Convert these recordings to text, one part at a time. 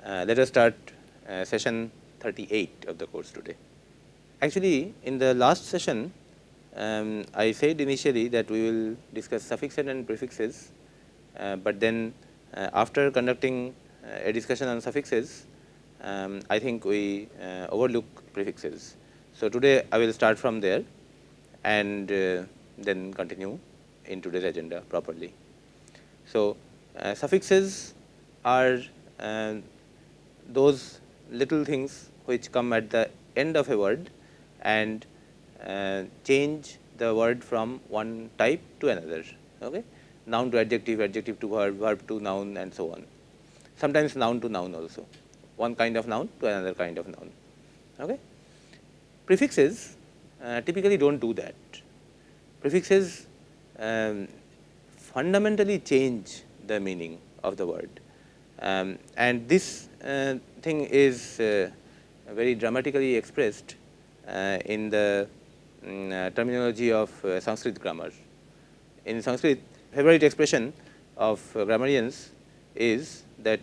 Let us start session 38 of the course today. Actually, in the last session, I said initially that we will discuss suffixes and prefixes, but then after conducting a discussion on suffixes, I think we overlook prefixes. So today I will start from there and then continue in today's agenda properly. So suffixes are those little things which come at the end of a word and change the word from one type to another. Okay? Noun to adjective, adjective to verb, verb to noun, and so on. Sometimes noun to noun also. One kind of noun to another kind of noun. Okay? Prefixes typically don't do that. Prefixes fundamentally change the meaning of the word. And this thing is very dramatically expressed in the terminology of Sanskrit grammar. In Sanskrit, favorite expression of grammarians is that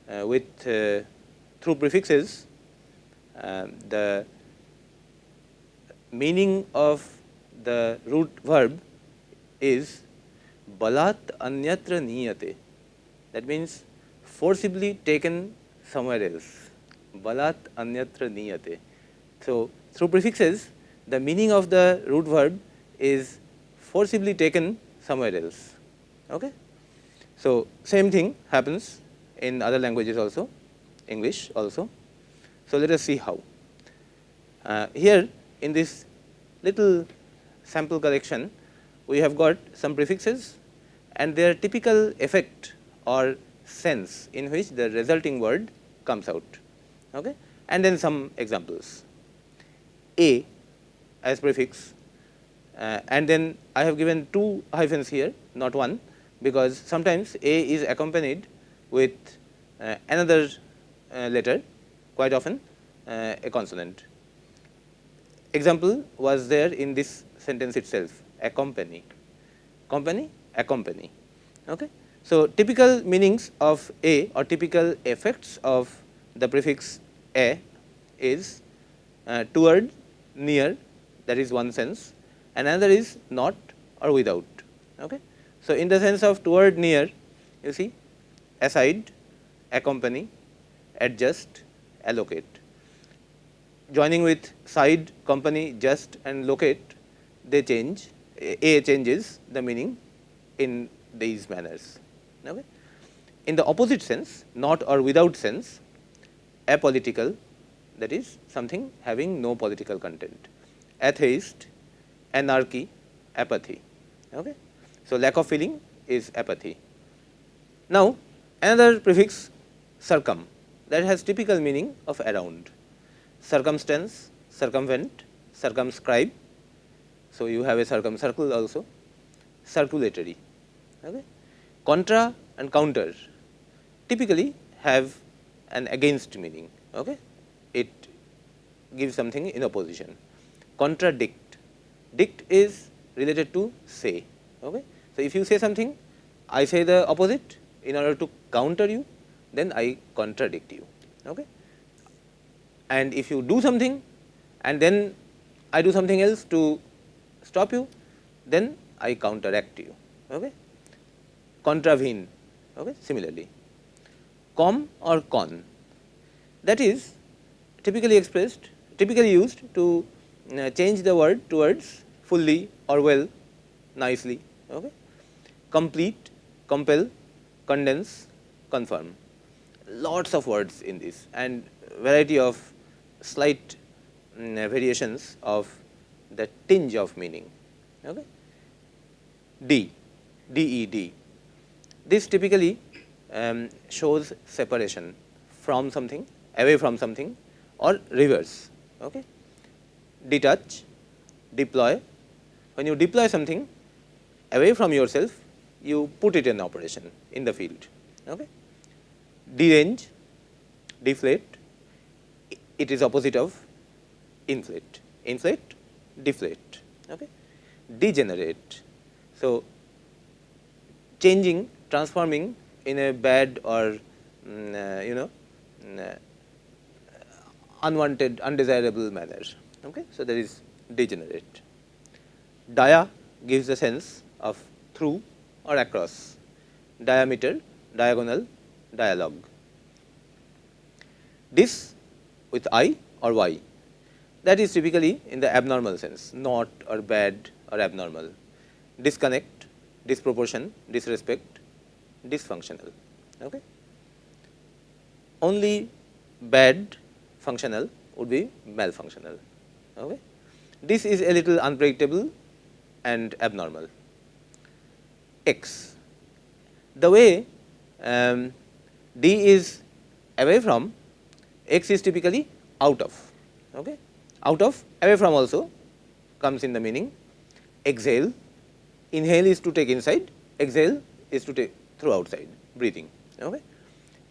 through prefixes, the meaning of the root verb is balat anyatra niyate. That means forcibly taken somewhere else. Balat anyatra niyate. So through prefixes, the meaning of the root verb is forcibly taken somewhere else. Okay? So same thing happens in other languages also, English also. So let us see how. Here in this little sample collection, we have got some prefixes and their typical effect or sense in which the resulting word comes out. Okay? And then some examples. A as prefix, and then I have given two hyphens here, not one, because sometimes A is accompanied with another letter, quite often a consonant. Example was there in this sentence itself, accompany. Company, accompany. Okay? So typical meanings of A or typical effects of the prefix A is toward, near, that is one sense, and another is not or without. Okay? So in the sense of toward, near, you see, aside, accompany, adjust, allocate. Joining with side, company, just, and locate, they change. A changes the meaning in these manners. Okay? In the opposite sense, not or without sense, apolitical, that is something having no political content. Atheist, anarchy, apathy. Okay? So lack of feeling is apathy. Now another prefix, circum, that has typical meaning of around. Circumstance, circumvent, circumscribe. So you have a circumcircle also. Circulatory. Okay? Contra and counter typically have an against meaning. Okay? It gives something in opposition. Contradict. Dict is related to say. Okay? So if you say something, I say the opposite in order to counter you, then I contradict you. Okay? And if you do something and then I do something else to stop you, then I counteract you. Okay? Contravene. Okay? Similarly. Com or con, that is typically expressed, typically used to change the word towards fully or well, nicely. Okay? Complete, compel, condense, confirm. Lots of words in this and variety of slight variations of the tinge of meaning. Okay? D, DED. This typically shows separation from something, away from something, or reverse. Okay? Detach, deploy. When you deploy something away from yourself, you put it in operation in the field. Okay? Derange, deflate. It is opposite of inflate. Inflate, deflate. Okay? Degenerate. So changing, transforming in a bad or unwanted, undesirable manner. Okay? So, there is degenerate. Dia gives the sense of through or across, diameter, diagonal, dialogue. Dis with I or Y, that is typically in the abnormal sense, not or bad or abnormal. Disconnect, disproportion, disrespect, dysfunctional. Okay? Only bad functional would be malfunctional. Okay? This is a little unpredictable and abnormal. X, the way D is away from, X is typically out of. Okay? Out of, away from also comes in the meaning. Exhale, inhale is to take inside, exhale is to take through outside, breathing. Okay?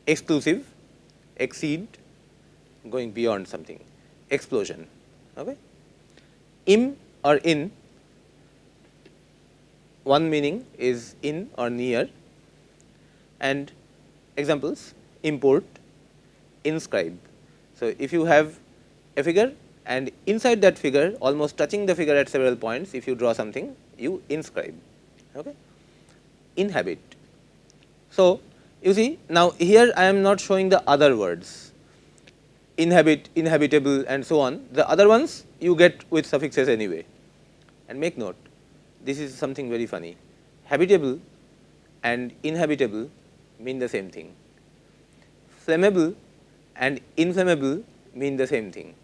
Exclusive, exceed, going beyond something. Explosion. Okay? Im or in, one meaning is in or near, and examples import, inscribe. So, if you have a figure and inside that figure, almost touching the figure at several points, if you draw something, you inscribe. Okay? Inhabit. So, you see, now here I am not showing the other words, inhabit, inhabitable and so on. The other ones you get with suffixes anyway. And make note, this is something very funny. Habitable and inhabitable mean the same thing. Flammable and inflammable mean the same thing.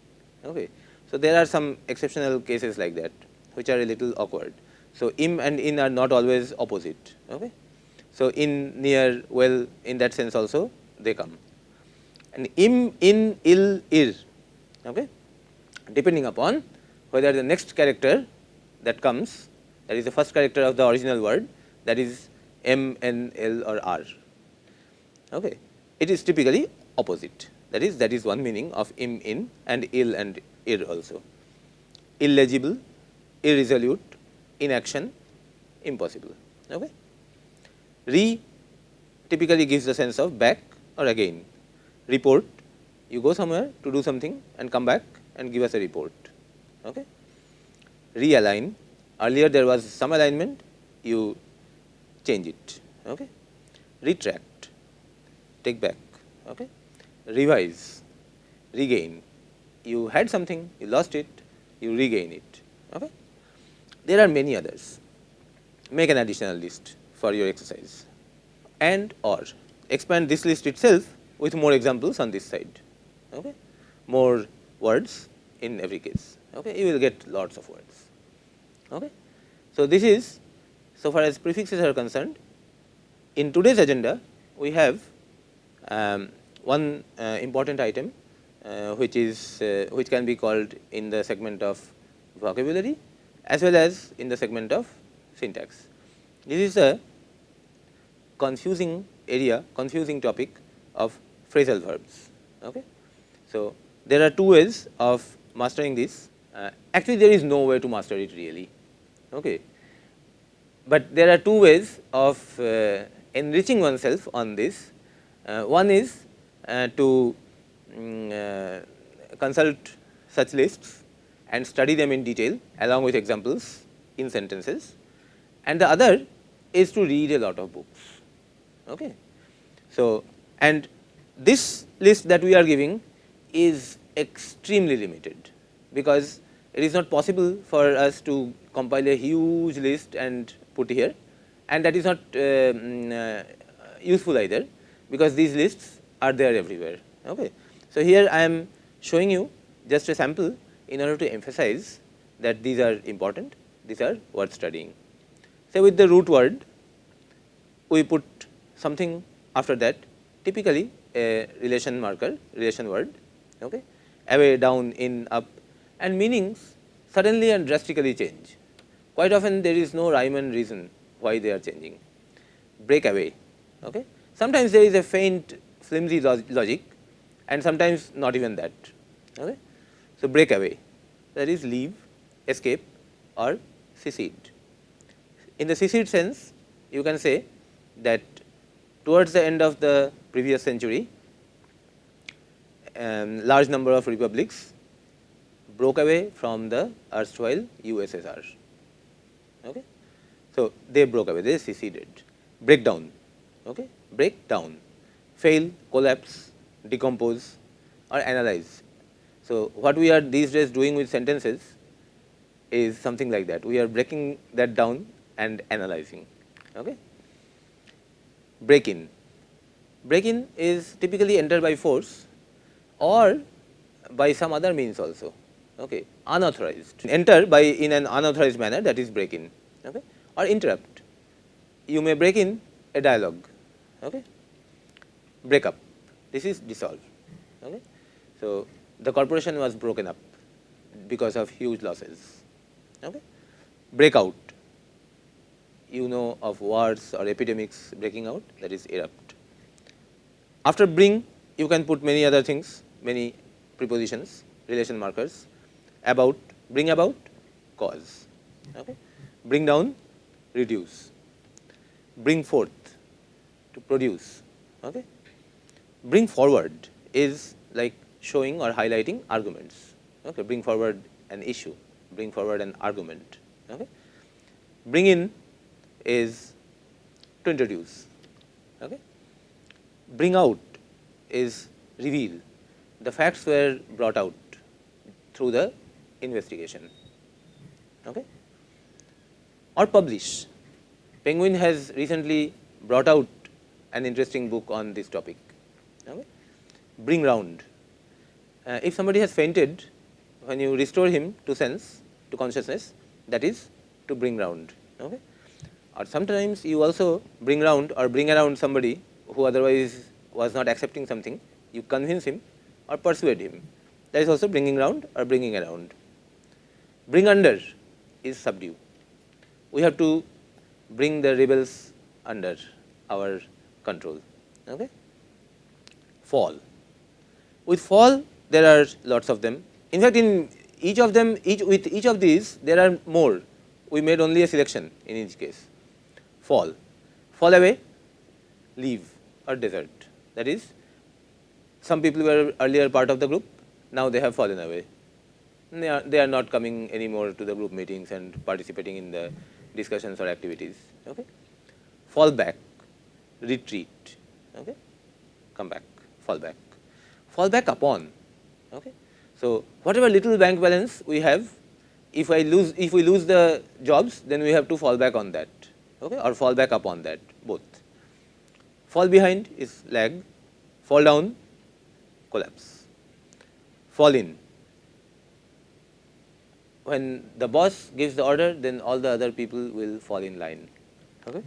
Okay. So, there are some exceptional cases like that, which are a little awkward. So, im and in are not always opposite. Okay. So, in, near, well, in that sense also they come. And im, in, ill, ir, okay, depending upon whether the next character that comes, that is the first character of the original word, that is m, n, l or r. Okay. It is typically opposite. That is one meaning of im, in, and ill and ir also. Illegible, irresolute, inaction, impossible. Okay. Re typically gives the sense of back or again. Report, you go somewhere to do something and come back and give us a report. Okay. Realign, earlier there was some alignment, you change it. Okay. Retract, take back. Okay. Revise, regain, you had something, you lost it, you regain it. Okay. There are many others. Make an additional list for your exercise. And or expand this list itself with more examples on this side. Okay. More words in every case. Okay. You will get lots of words. Okay. So, this is so far as prefixes are concerned. In today's agenda, we have one important item which can be called in the segment of vocabulary as well as in the segment of syntax. This is a confusing area, confusing topic of phrasal verbs. Okay. So, there are two ways of mastering this. Actually, there is no way to master it really. Okay. But there are two ways of enriching oneself on this. One is to consult such lists and study them in detail along with examples in sentences, and the other is to read a lot of books. Okay. So, and this list that we are giving is extremely limited, because it is not possible for us to compile a huge list and put here, and that is not useful either, because these lists are there everywhere. Okay. So, here I am showing you just a sample in order to emphasize that these are important, these are worth studying. Say with the root word, we put something after that, typically a relation marker, relation word, okay, away, down, in, up, and meanings suddenly and drastically change. Quite often there is no rhyme and reason why they are changing. Break away. Okay. Sometimes there is a faint, flimsy logic, and sometimes not even that. Okay. So, break away, that is leave, escape, or secede. In the secede sense, you can say that towards the end of the previous century, large number of republics broke away from the erstwhile USSR. Okay? So, they broke away, they seceded. Breakdown, okay? Break down, fail, collapse, decompose, or analyze. So, what we are these days doing with sentences is something like that. We are breaking that down and analyzing. Okay? Break in. Break in is typically enter by force or by some other means also. Okay? Unauthorized. Enter by in an unauthorized manner, that is break in. Okay? Or interrupt. You may break in a dialogue. Okay? Break up. This is dissolve. Okay? So, the corporation was broken up because of huge losses. Okay? Break out. You know of wars or epidemics breaking out, that is erupt. After bring, you can put many other things, many prepositions, relation markers. About, bring about, cause. Okay? Bring down, reduce. Bring forth, to produce. Okay? Bring forward is like showing or highlighting arguments. Okay? Bring forward an issue, bring forward an argument. Okay? Bring in is to introduce. Okay? Bring out is reveal. The facts were brought out through the investigation. Okay? Or publish. Penguin has recently brought out an interesting book on this topic. Okay? Bring round. If somebody has fainted, when you restore him to sense, to consciousness, that is to bring round. Okay? Or sometimes you also bring round or bring around somebody who otherwise was not accepting something, you convince him or persuade him. That is also bringing round or bringing around. Bring under is subdue. We have to bring the rebels under our control. Okay? Fall. With fall, there are lots of them. In fact, in each of them, with each of these, there are more. We made only a selection in each case. Fall. Fall away, leave or desert. That is, some people were earlier part of the group, now they have fallen away. They are not coming anymore to the group meetings and participating in the discussions or activities. Okay? Fall back, retreat. Okay? Come back, fall back. Fall back upon. Okay? So, whatever little bank balance we have, if we lose the jobs, then we have to fall back on that. Okay? Or fall back upon that, both. Fall behind is lag, fall down, collapse. Fall in. When the boss gives the order, then all the other people will fall in line. Okay?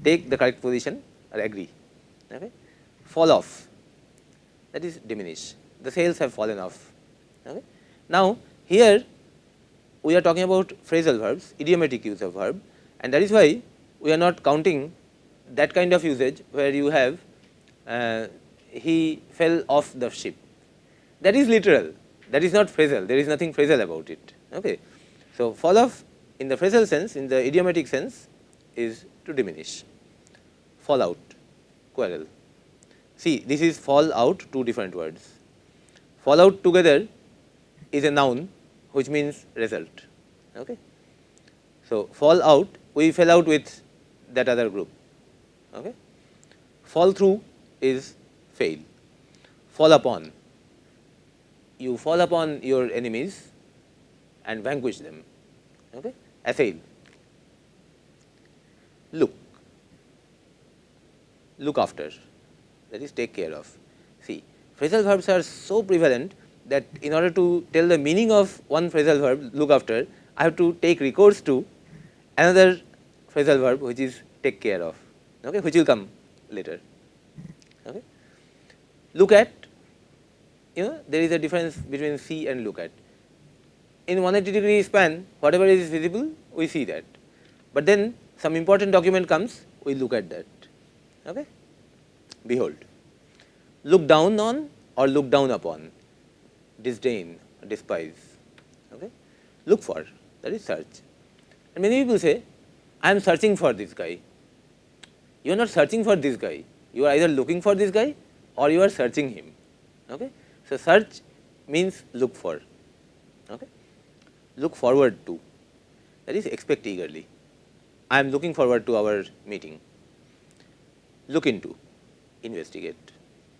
Take the correct position or agree. Okay? Fall off, that is diminish. The sales have fallen off. Okay? Now, here we are talking about phrasal verbs, idiomatic use of verb, and that is why we are not counting that kind of usage where you have he fell off the ship. That is literal, that is not phrasal, there is nothing phrasal about it. Okay? So, fall off in the phrasal sense, in the idiomatic sense, is to diminish. Fall out, quarrel. See, this is fall out, two different words. Fall out together is a noun which means result. Okay? So, fall out, we fell out with that other group. Okay? Fall through is fail. Fall upon, you fall upon your enemies and vanquish them. Okay? Assail. Look. Look after, that is take care of. See, phrasal verbs are so prevalent that in order to tell the meaning of one phrasal verb, look after, I have to take recourse to another phrasal verb which is take care of, okay, which will come later. Okay. Look at, there is a difference between see and look at. In 180-degree span, whatever is visible, we see that. But then some important document comes, we look at that. Okay? Behold. Look down on or look down upon, disdain, despise. Okay? Look for, that is search. And many people say, I am searching for this guy. You are not searching for this guy. You are either looking for this guy or you are searching him. Okay. So, search means look for, okay. Look forward to, that is expect eagerly. I am looking forward to our meeting. Look into, investigate.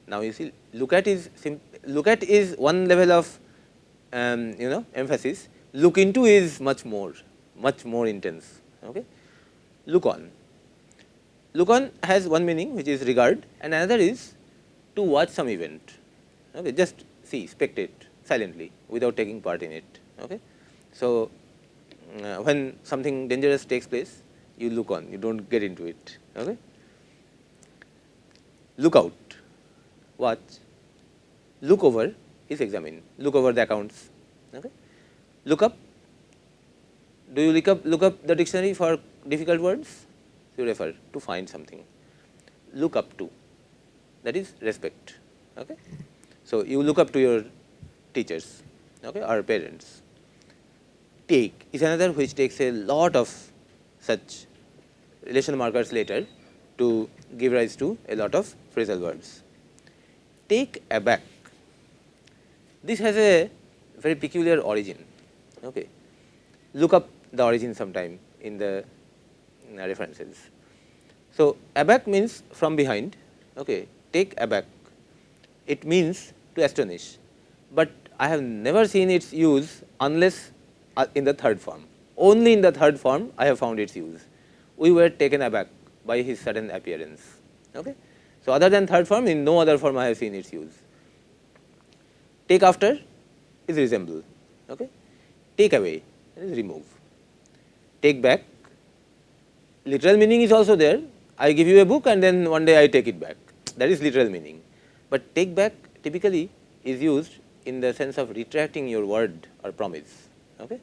Now, you see look at is one level of emphasis. Look into is much more intense. Okay. Look on. Look on has one meaning, which is regard, and another is to watch some event. Okay. Just see, spectate silently without taking part in it. Okay. So, when something dangerous takes place, you look on, you do not get into it. Okay. Look out, watch. Look over is examine, look over the accounts. Okay. Look up, do you look up the dictionary for difficult words? You refer to find something. Look up to, that is respect. Okay. So, you look up to your teachers, okay, or parents. Take is another which takes a lot of such relational markers later to give rise to a lot of phrasal verbs. Take aback, this has a very peculiar origin. Okay. Look up the origin sometime in the references. So, aback means from behind. Okay. Take aback, it means to astonish, but I have never seen its use unless in the third form. Only in the third form I have found its use. We were taken aback by his sudden appearance. Okay. So, other than third form, in no other form I have seen its use. Take after is resemble. Okay. Take away is remove. Take back, literal meaning is also there. I give you a book and then one day I take it back. That is literal meaning. But take back typically is used in the sense of retracting your word or promise. Okay.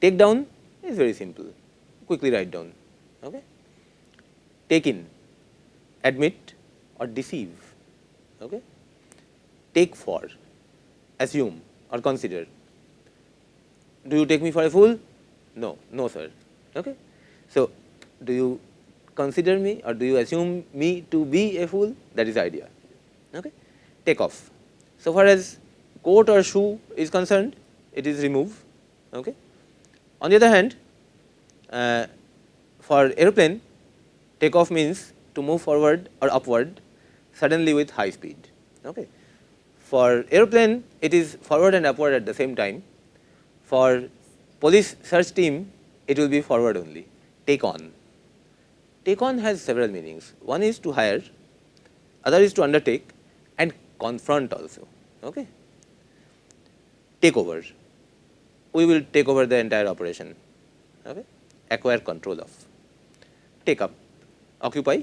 Take down is very simple, quickly write down. Okay. Take in, admit or deceive. Okay. Take for, assume or consider. Do you take me for a fool? No, no sir. Okay. So, do you consider me or do you assume me to be a fool? That is the idea. Okay. Take off. So far as coat or shoe is concerned, it is remove. Okay. On the other hand, for aeroplane, take off means to move forward or upward suddenly with high speed. Okay. For aeroplane, it is forward and upward at the same time. For police search team, it will be forward only. Take on. Take on has several meanings. One is to hire, other is to undertake and confront also. Okay. Take over. We will take over the entire operation. Okay. Acquire control of. Take up. Occupy.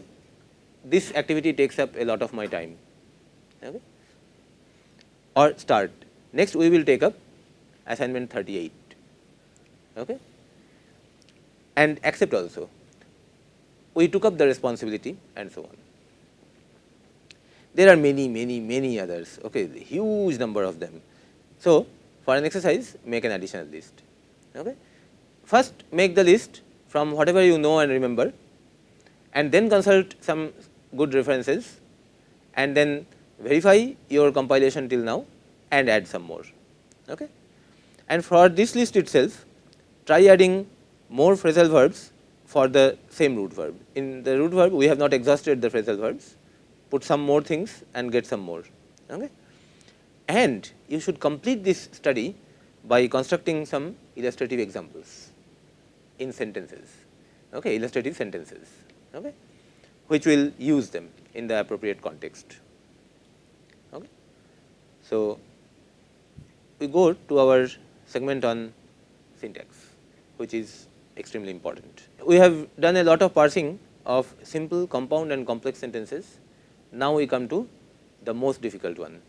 This activity takes up a lot of my time. Okay. Or start. Next we will take up assignment 38. Okay. And accept also. We took up the responsibility and so on. There are many others, okay, huge number of them. So, for an exercise, make an additional list. Okay. First, make the list from whatever you know and remember, and then consult some good references, and then verify your compilation till now and add some more. Okay. And for this list itself, try adding more phrasal verbs for the same root verb. In the root verb, we have not exhausted the phrasal verbs. Put some more things and get some more. Okay. And you should complete this study by constructing some illustrative examples in sentences. Okay. Illustrative sentences. Okay. Which will use them in the appropriate context. Okay. So, we go to our segment on syntax, which is extremely important. We have done a lot of parsing of simple, compound and complex sentences. Now we come to the most difficult one,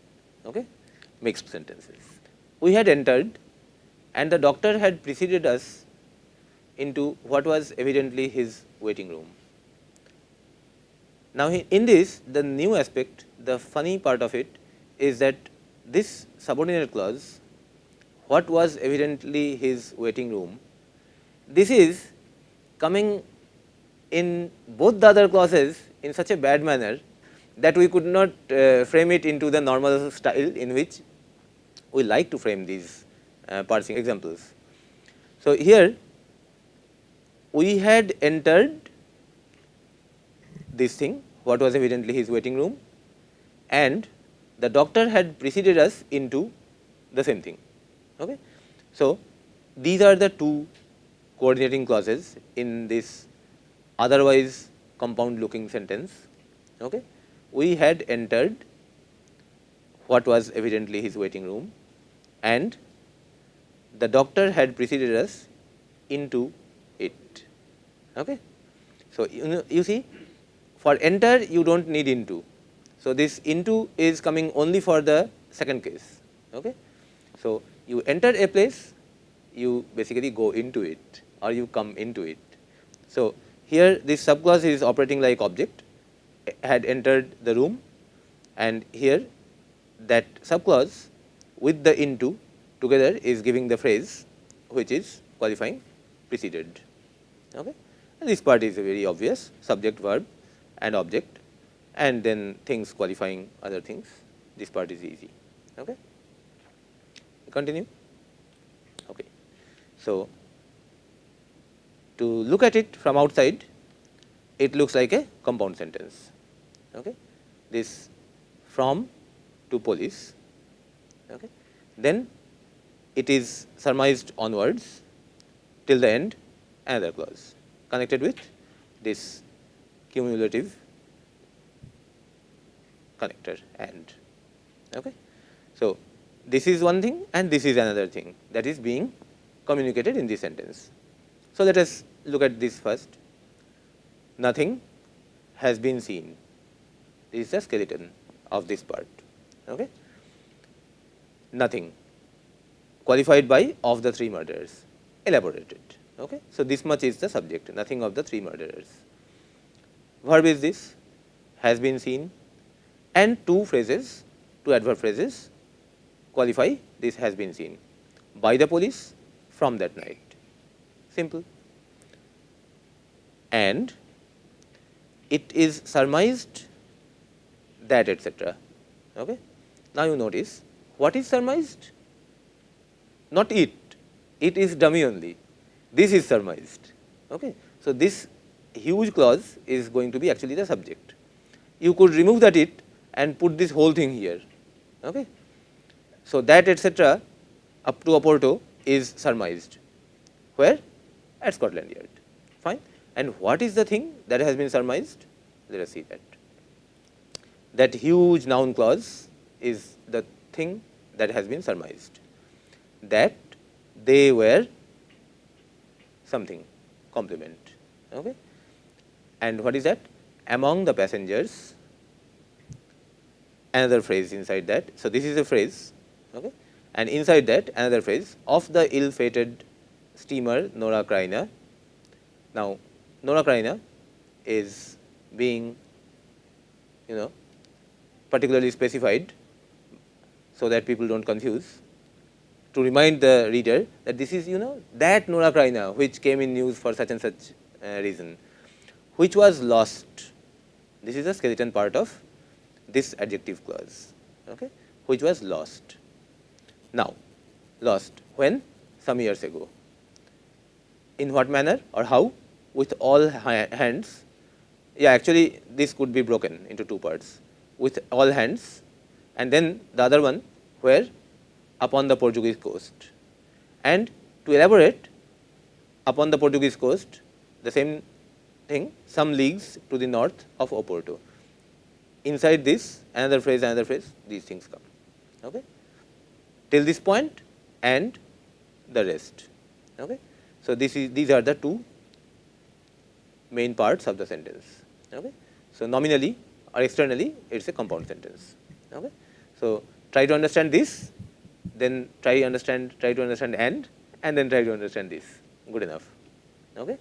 okay? Mixed sentences. We had entered and the doctor had preceded us into what was evidently his waiting room. Now, in this, the new aspect, the funny part of it is that this subordinate clause, what was evidently his waiting room, this is coming in both the other clauses in such a bad manner that we could not frame it into the normal style in which we like to frame these parsing examples. So, here we had entered this thing, what was evidently his waiting room, and the doctor had preceded us into the same thing. Okay. So, these are the two coordinating clauses in this otherwise compound looking sentence. Okay. We had entered what was evidently his waiting room, and the doctor had preceded us into it. Okay. So, you see, for enter you do not need into. So, this into is coming only for the second case. Okay. So, you enter a place, you basically go into it or you come into it. So, here this subclause is operating like object, had entered the room, and here that subclause with the into together is giving the phrase which is qualifying preceded. Okay. And this part is very obvious, subject, verb and object, and then things qualifying other things. This part is easy. Okay. Continue. Okay. So, to look at it from outside, it looks like a compound sentence. Okay. This from to police. Okay. Then it is surmised onwards till the end, another clause connected with this cumulative connector and. Okay. So, this is one thing and this is another thing that is being communicated in this sentence. So, let us look at this first. Nothing has been seen. This is the skeleton of this part. Okay. Nothing qualified by of the three murderers, elaborated. Okay. So, this much is the subject, nothing of the three murderers. Verb is this, has been seen, and two phrases, two adverb phrases qualify this has been seen by the police from that night. Simple. And it is surmised that, etc. Okay. Now, you notice what is surmised? Not it, it is dummy only. This is surmised. Okay. So, this huge clause is going to be actually the subject. You could remove that it and put this whole thing here. Okay. So, that, etc. up to Oporto is surmised. Where? At Scotland Yard. Fine. And what is the thing that has been surmised? Let us see that. That huge noun clause is the thing that has been surmised. That they were something, complement. Okay. And what is that? Among the passengers, another phrase inside that. So, this is a phrase. Okay. And inside that another phrase, of the ill-fated steamer Nora Kraina. Now, Nora Kraina is being particularly specified so that people do not confuse, to remind the reader that this is that Nora Kraina which came in news for such and such reason, which was lost. This is the skeleton part of this adjective clause, okay, which was lost. Now, lost when? Some years ago. In what manner or how? With all hands. Yeah, actually this could be broken into two parts. With all hands, and then the other one where? Upon the Portuguese coast. And to elaborate, upon the Portuguese coast, the same thing, some leagues to the north of Oporto. Inside this, another phrase, these things come. Okay. Till this point and the rest. Okay. So, these are the two main parts of the sentence. Okay. So, nominally or externally, it is a compound sentence. Okay. So, try to understand this, then try to understand and then try to understand this. Good enough. Okay.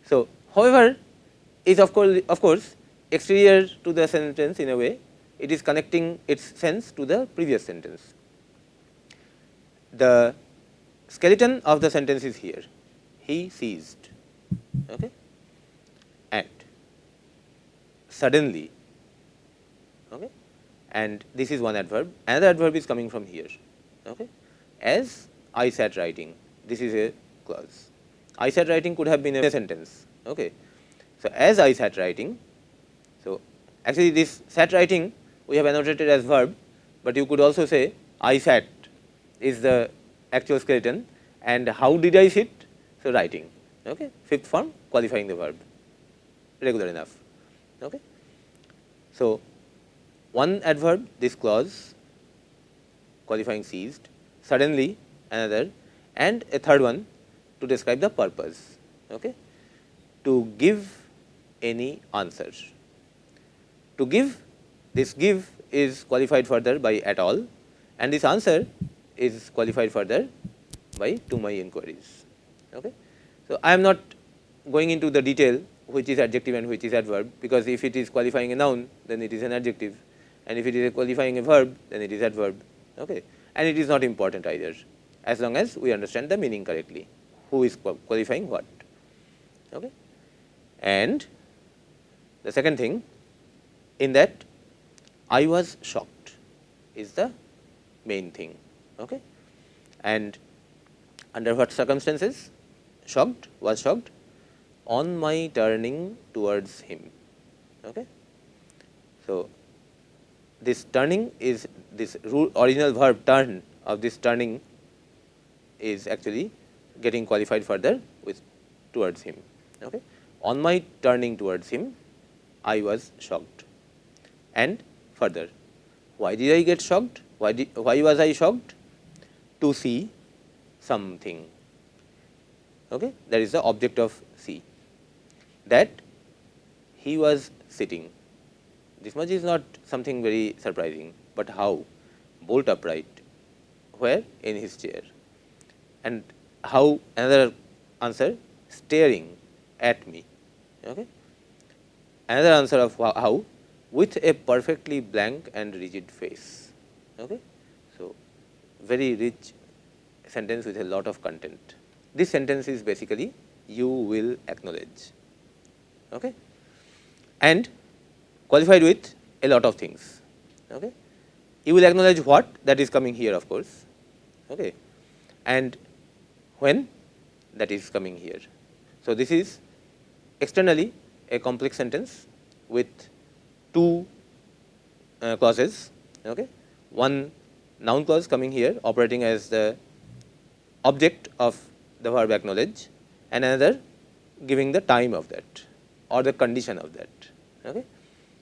So, however, is of course exterior to the sentence in a way. It is connecting its sense to the previous sentence. The skeleton of the sentence is here. He seized. Okay. And suddenly and this is one adverb. Another adverb is coming from here. Okay. As I sat writing, this is a clause. I sat writing could have been a sentence. Okay. So, as I sat writing, so actually this sat writing we have annotated as verb, but you could also say I sat is the actual skeleton, and how did I sit? So, writing. Okay. Fifth form qualifying the verb, regular enough. Okay. So, one adverb, this clause qualifying ceased, suddenly another, and a third one to describe the purpose. Okay. To give any answer. To give, this give is qualified further by at all, and this answer is qualified further by to my inquiries. Okay. So, I am not going into the detail which is adjective and which is adverb, because if it is qualifying a noun, then it is an adjective, and if it is qualifying a verb, then it is adverb. Okay. And it is not important either, as long as we understand the meaning correctly, who is qualifying what. Okay. And the second thing, in that I was shocked is the main thing. Okay. And under what circumstances? Shocked, was shocked on my turning towards him. Okay. So, this turning is this original verb turn of this turning is actually getting qualified further with towards him. Okay. On my turning towards him, I was shocked. And further, why did I get shocked? Why was I shocked? To see something. Okay. That is the object of see. That he was sitting. This much is not something very surprising, but how? Bolt upright. Where? In his chair. And how? Another answer, staring at me. Okay. Another answer of how? With a perfectly blank and rigid face. Okay. So, very rich sentence with a lot of content. This sentence is basically you will acknowledge. Okay. And qualified with a lot of things. Okay. You will acknowledge what? That is coming here, of course. Okay. And when? That is coming here. So, this is externally a complex sentence with two clauses. Okay. One noun clause coming here operating as the object of the verb acknowledge, and another giving the time of that or the condition of that. Okay.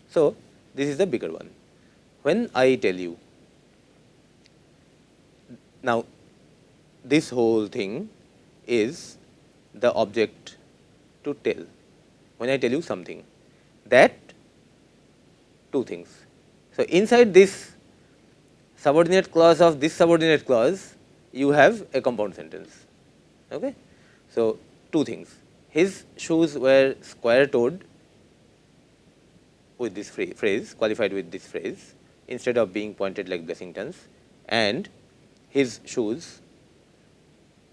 So, this is the bigger one. When I tell you, now this whole thing is the object to tell. When I tell you something, that two things. So, inside this subordinate clause of this subordinate clause, you have a compound sentence. Okay. So, two things. His shoes were square-toed with this phrase, qualified with this phrase, instead of being pointed like Blessington's, and his shoes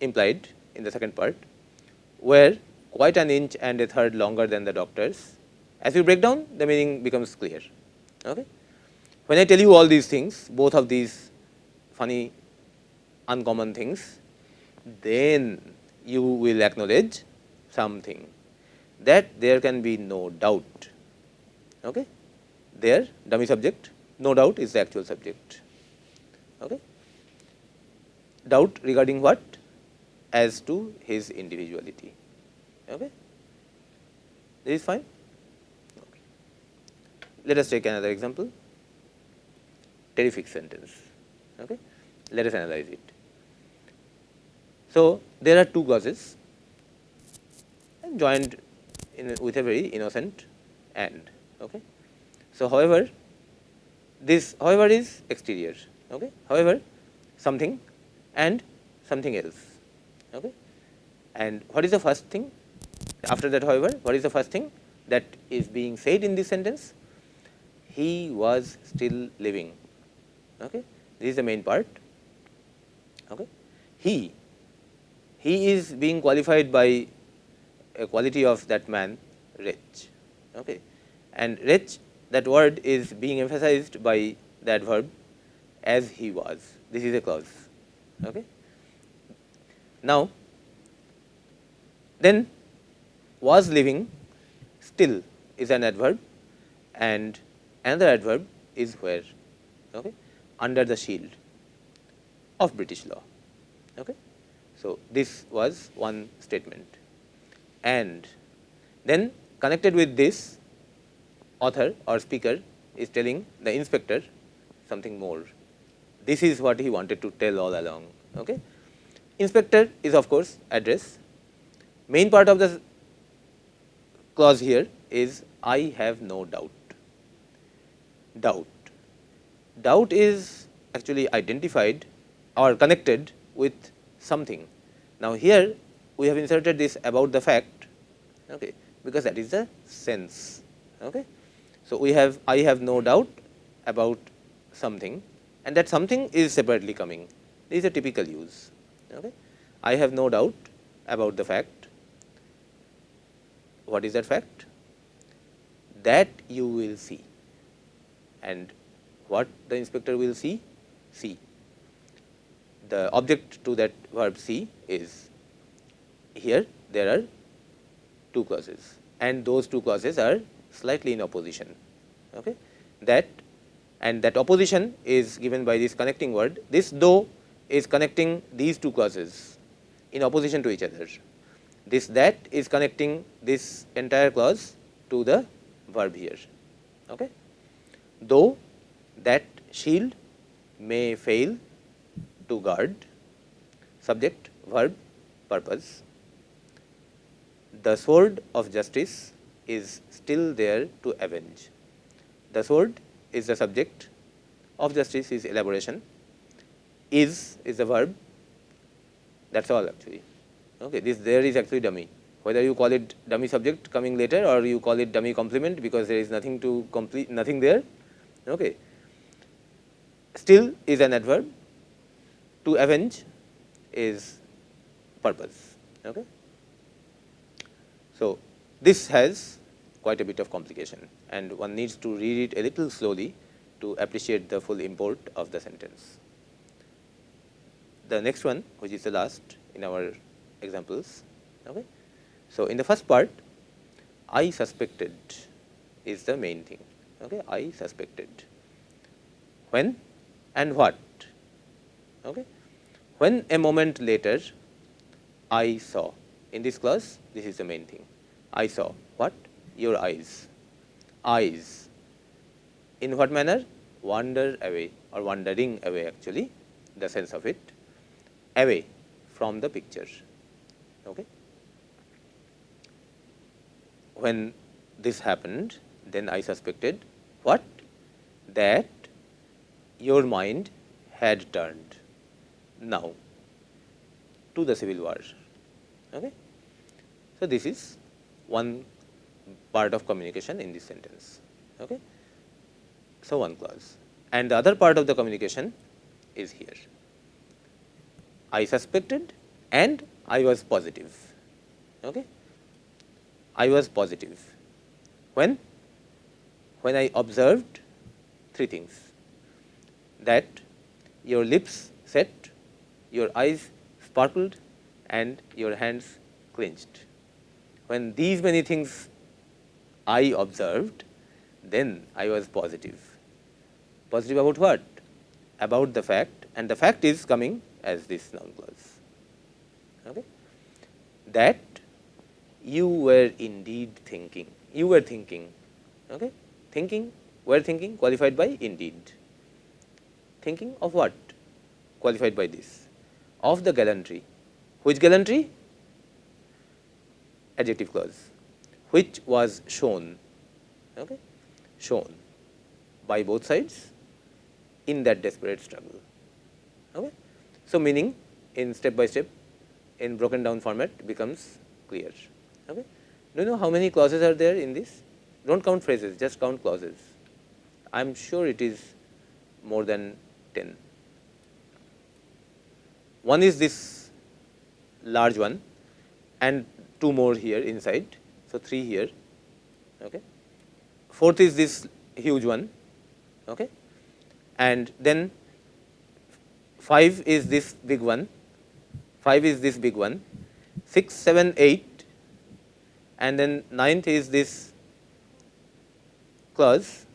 implied in the second part were quite an inch and a third longer than the doctor's. As you break down, the meaning becomes clear. Okay. When I tell you all these things, both of these funny, uncommon things, then you will acknowledge something, that there can be no doubt. Okay. There, dummy subject, no doubt is the actual subject. Okay. Doubt regarding what? As to his individuality. Okay. This is fine. Okay. Let us take another example. Terrific sentence. Okay. Let us analyze it. So, there are two clauses joined with a very innocent and. Okay. So, however, this however is exterior. Okay. However, something and something else. Okay. And what is the first thing? After that, however, what is the first thing that is being said in this sentence? He was still living. Okay. This is the main part. Okay. He is being qualified by a quality of that man, wretch. Okay. And wretch, that word is being emphasized by the adverb as he was. This is a clause. Okay. Now, then was living still is an adverb, and another adverb is where, okay, under the shield of British law. Okay. So, this was one statement, and then connected with this, author or speaker is telling the inspector something more. This is what he wanted to tell all along. Okay. Inspector is of course address. Main part of the clause here is I have no doubt. Doubt. Doubt is actually identified or connected with something. Now, here we have inserted this about the fact, okay, because that is the sense. Okay. So, we have I have no doubt about something, and that something is separately coming. This is a typical use. Okay. I have no doubt about the fact. What is that fact? That you will see. And what the inspector will see? See. The object to that verb see is, here there are two clauses, and those two clauses are slightly in opposition. Okay. That, and that opposition is given by this connecting word. This though is connecting these two clauses in opposition to each other. This that is connecting this entire clause to the verb here. Okay. Though that shield may fail to guard, subject, verb, purpose, the sword of justice is still there to avenge. The sword is the subject, of justice is elaboration, is the verb, that is all actually. Okay. This there is actually dummy. Whether you call it dummy subject coming later or you call it dummy complement, because there is nothing to complete, nothing there. Okay. Still is an adverb. To avenge is purpose. Okay. So, this has quite a bit of complication, and one needs to read it a little slowly to appreciate the full import of the sentence. The next one, which is the last in our examples. Okay. So, in the first part, I suspected is the main thing. Okay. I suspected. When and what? Okay. When a moment later I saw. In this clause, this is the main thing. I saw what? Your eyes. Eyes. In what manner? Wander away, or wandering away actually, the sense of it, away from the picture. Okay. When this happened, then I suspected what? That your mind had turned now to the civil war. Okay. So, this is one part of communication in this sentence. Okay. So, one clause, and the other part of the communication is here. I suspected and I was positive. Okay. I was positive. When? When I observed three things: that your lips set, your eyes sparkled, and your hands clenched. When these many things I observed, then I was positive. Positive about what? About the fact, and the fact is coming as this noun clause. Okay. That you were indeed thinking. You were thinking. Okay. Thinking, were thinking, qualified by indeed. Thinking of what? Qualified by this. Of the gallantry. Which gallantry? Adjective clause. Which was shown. Okay. Shown by both sides in that desperate struggle. Okay. So, meaning in step by step, in broken down format becomes clear. Okay. Do you know how many clauses are there in this? Do not count phrases, just count clauses. I am sure it is more than 10. One is this large one and two more here inside. So, 3 here. Okay. Fourth is this huge one. Okay. and then 5 is this big one, 5 is this big one, 6, 7, 8, and then 9th is this clause,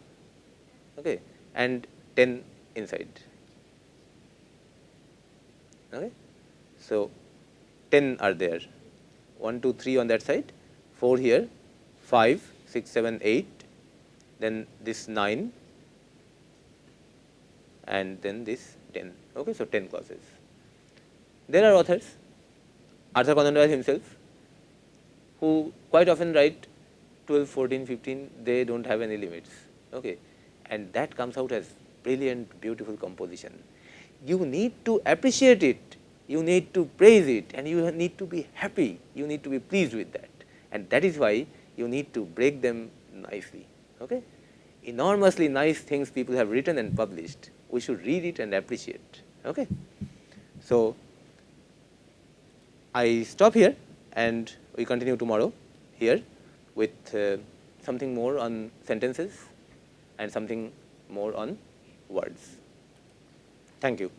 okay, and 10 inside. Okay. So, 10 are there, 1, 2, 3 on that side, 4 here, 5, 6, 7, 8, then this 9, and then this 10. Okay. So, 10 clauses. There are authors, Arthur Conan Doyle himself, who quite often write 12, 14, 15, they do not have any limits, okay. And that comes out as brilliant, beautiful composition. You need to appreciate it, you need to praise it, and you need to be happy, you need to be pleased with that, and that is why you need to break them nicely. Okay. Enormously nice things people have written and published, we should read it and appreciate. Okay. So, I stop here and we continue tomorrow here with something more on sentences and something more on words. Thank you.